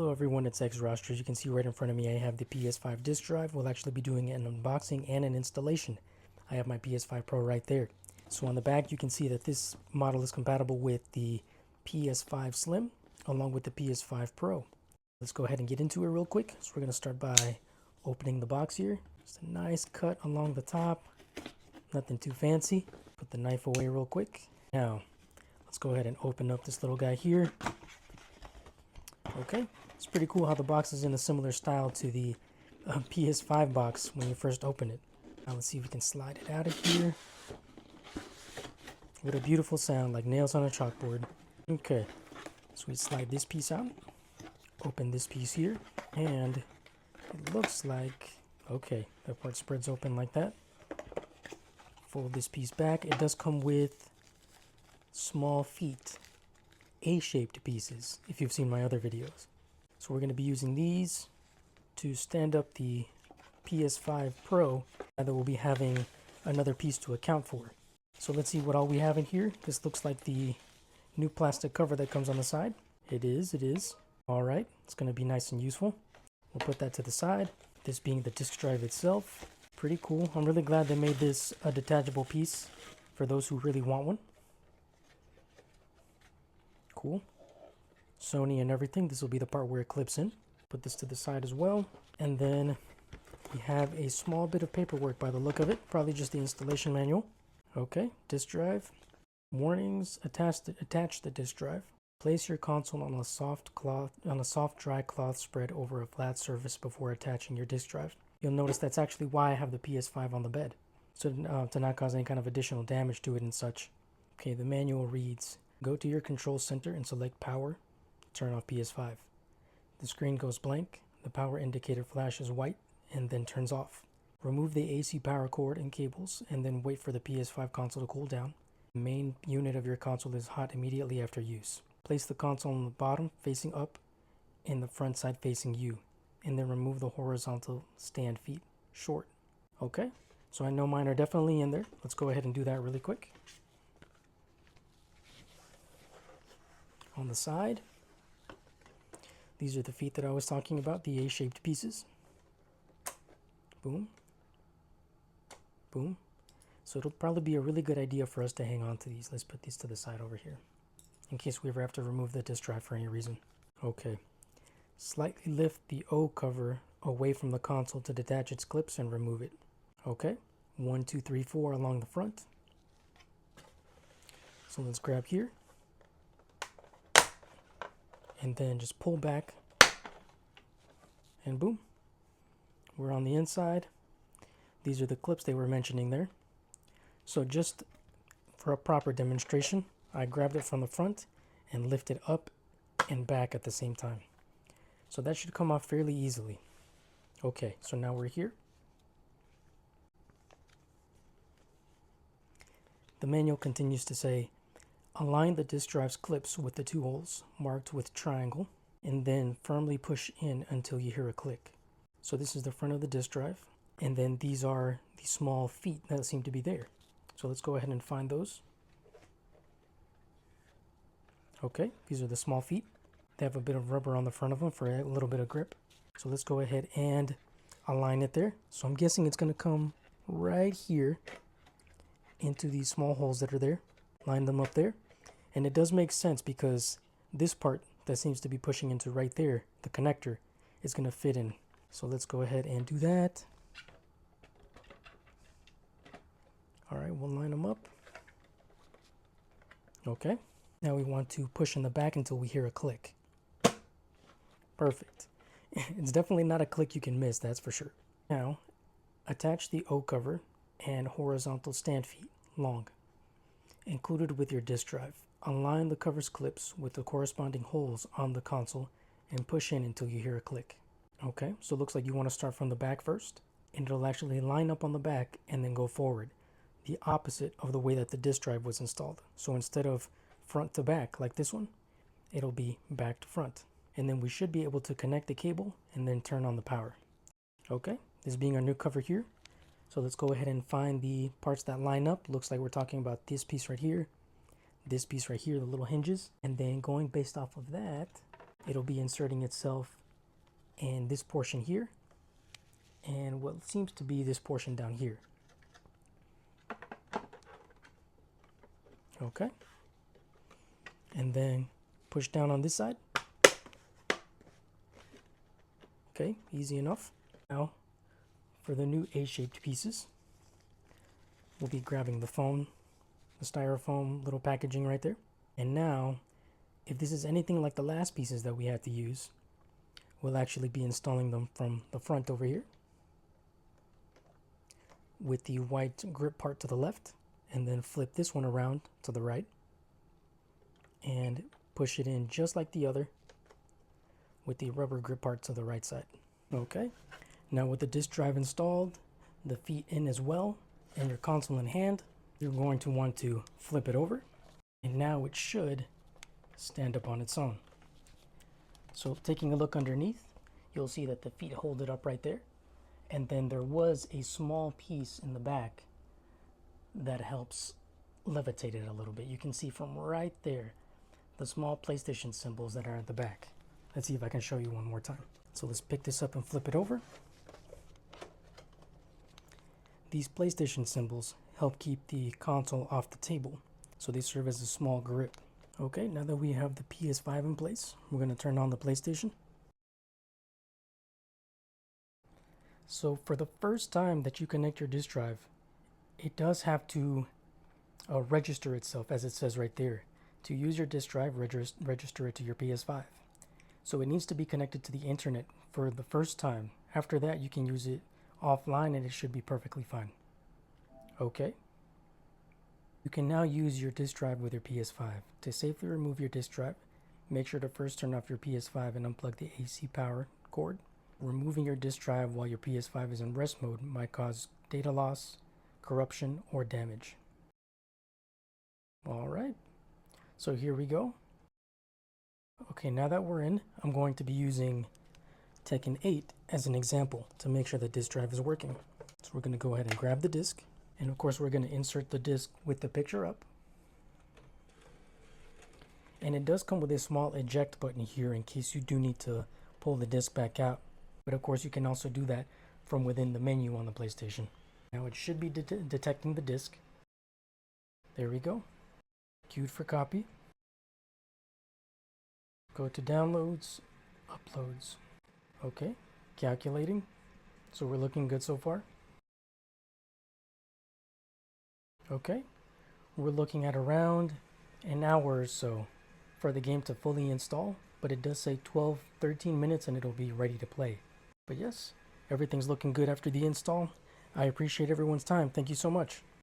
Hello everyone, it's Xroster. As you can see right in front of me, I have the PS5 disk drive. We'll actually be doing an unboxing and an installation. I have my PS5 Pro right there. So on the back, you can see that this model is compatible with the PS5 Slim, along with the PS5 Pro. Let's go ahead and get into it real quick. So we're going to start by opening the box here. Just a nice cut along the top. Nothing too fancy. Put the knife away real quick. Now, let's go ahead and open up this little guy here. Okay, it's pretty cool how the box is in a similar style to the PS5 box when you first open it. Now let's see if we can slide it out of here. With a beautiful sound like nails on a chalkboard. Okay, so we slide this piece out. Open this piece here. And it looks like, okay, that part spreads open like that. Fold this piece back. It does come with small feet. A-shaped pieces, if you've seen my other videos. So we're going to be using these to stand up the PS5 Pro, and then we'll be having another piece to account for. So let's see what all we have in here. This looks like the new plastic cover that comes on the side. It is. All right, it's going to be nice and useful. We'll put that to the side. This being the disk drive itself. Pretty cool. I'm really glad they made this a detachable piece for those who really want one. Cool. Sony and everything. This will be the part where it clips in. Put this to the side as well. And then we have a small bit of paperwork by the look of it. Probably just the installation manual. Okay, disk drive. Warnings, attach the disk drive. Place your console on a soft dry cloth spread over a flat surface before attaching your disk drive. You'll notice that's actually why I have the PS5 on the bed. So to not cause any kind of additional damage to it and such. Okay, the manual reads, go to your control center and select power. Turn off PS5. The screen goes blank. The power indicator flashes white and then turns off. Remove the AC power cord and cables and then wait for the PS5 console to cool down. The main unit of your console is hot immediately after use. Place the console on the bottom facing up and the front side facing you, and then remove the horizontal stand feet short. Okay, so I know mine are definitely in there. Let's go ahead and do that really quick. On the side, these are the feet that I was talking about, the A-shaped pieces. Boom. Boom. So it'll probably be a really good idea for us to hang on to these. Let's put these to the side over here, in case we ever have to remove the disk drive for any reason. Okay. Slightly lift the O cover away from the console to detach its clips and remove it. Okay. 1, 2, 3, 4 along the front. So let's grab here. And then just pull back. And boom. We're on the inside. These are the clips they were mentioning there. So just for a proper demonstration, I grabbed it from the front and lifted up and back at the same time. So that should come off fairly easily. Okay, so now we're here. The manual continues to say, align the disk drive's clips with the two holes marked with triangle and then firmly push in until you hear a click. So this is the front of the disk drive, and then these are the small feet that seem to be there. So let's go ahead and find those. Okay, these are the small feet. They have a bit of rubber on the front of them for a little bit of grip. So let's go ahead and align it there. So I'm guessing it's going to come right here into these small holes that are there. Line them up there. And it does make sense because this part that seems to be pushing into right there, the connector, is going to fit in. So let's go ahead and do that. All right, we'll line them up. Okay. Now we want to push in the back until we hear a click. Perfect. It's definitely not a click you can miss, that's for sure. Now, attach the O cover and horizontal stand feet, long, included with your disk drive. Align the cover's clips with the corresponding holes on the console and push in until you hear a click. Okay, so it looks like you want to start from the back first, and it'll actually line up on the back and then go forward, the opposite of the way that the disk drive was installed. So instead of front to back like this one, it'll be back to front. And then we should be able to connect the cable and then turn on the power. Okay, this being our new cover here. So let's go ahead and find the parts that line up. Looks like we're talking about this piece right here, this piece right here, the little hinges, and then going based off of that, It'll be inserting itself in this portion here and what seems to be this portion down here. Okay. And then push down on this side. Okay, easy enough. Now, for the new A-shaped pieces, we'll be grabbing the phone, the styrofoam little packaging right there. And now, if this is anything like the last pieces that we had to use, we'll actually be installing them from the front over here with the white grip part to the left, and then flip this one around to the right and push it in just like the other with the rubber grip part to the right side. Okay, now with the disk drive installed, the feet in as well, and your console in hand, you're going to want to flip it over, and now it should stand up on its own. So taking a look underneath, you'll see that the feet hold it up right there, and then there was a small piece in the back that helps levitate it a little bit. You can see from right there the small PlayStation symbols that are at the back. Let's see if I can show you one more time. So let's pick this up and flip it over. These PlayStation symbols help keep the console off the table, so they serve as a small grip. Okay, now that we have the PS5 in place, we're going to turn on the PlayStation. So for the first time that you connect your disk drive, it does have to register itself, as it says right there. To use your disk drive, register it to your PS5. So it needs to be connected to the internet for the first time. After that, you can use it offline and it should be perfectly fine. Okay. You can now use your disk drive with your PS5. To safely remove your disk drive, make sure to first turn off your PS5 and unplug the AC power cord. Removing your disk drive while your PS5 is in rest mode might cause data loss, corruption, or damage. Alright, so here we go. Okay, now that we're in, I'm going to be using Tekken 8 as an example to make sure the disk drive is working. So we're going to go ahead and grab the disk, and of course we're going to insert the disk with the picture up. And it does come with a small eject button here in case you do need to pull the disk back out. But of course you can also do that from within the menu on the PlayStation. Now it should be detecting the disk. There we go. Queued for copy. Go to downloads, uploads. Okay, calculating. So we're looking good so far. Okay, we're looking at around an hour or so for the game to fully install, but it does say 12-13 minutes and it'll be ready to play. But yes, everything's looking good after the install. I appreciate everyone's time. Thank you so much.